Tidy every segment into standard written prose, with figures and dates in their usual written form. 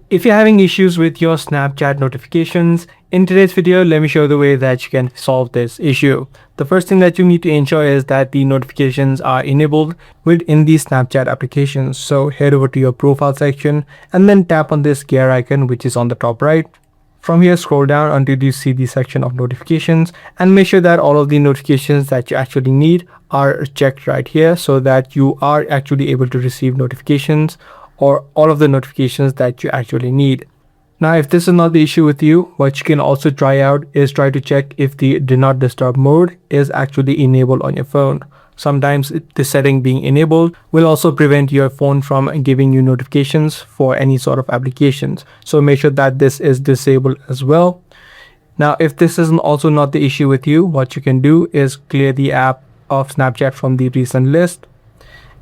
If you're having issues with your Snapchat notifications, in today's video, let me show the way that you can solve this issue. The first thing that you need to ensure is that the notifications are enabled within the Snapchat application. So head over to your profile section and then tap on this gear icon, which is on the top right. From here, scroll down until you see the section of notifications and make sure that all of the notifications that you actually need are checked right here so that you are actually able to receive notifications or all of the notifications that you actually need. Now, if this is not the issue with you, what you can also try out is try to check if the do not disturb mode is actually enabled on your phone. Sometimes the setting being enabled will also prevent your phone from giving you notifications for any sort of applications. So make sure that this is disabled as well. Now, if this is also not the issue with you, what you can do is clear the app of Snapchat from the recent list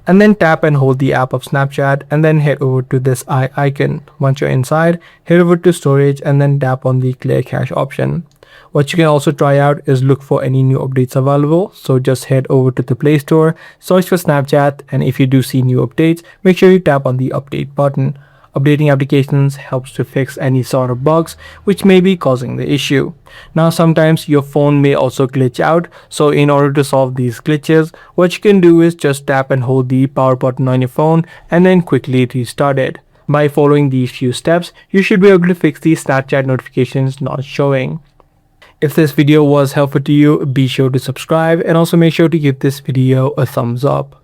and then tap and hold the app of Snapchat and then head over to this eye icon. Once you're inside, head over to storage and then tap on the clear cache option. What you can also try out is look for any new updates available. So just head over to the Play Store, search for Snapchat, and if you do see new updates, make sure you tap on the update button. Updating applications helps to fix any sort of bugs which may be causing the issue. Now, sometimes your phone may also glitch out, so in order to solve these glitches, what you can do is just tap and hold the power button on your phone and then quickly restart it. By following these few steps, you should be able to fix the Snapchat notifications not showing. If this video was helpful to you, be sure to subscribe and also make sure to give this video a thumbs up.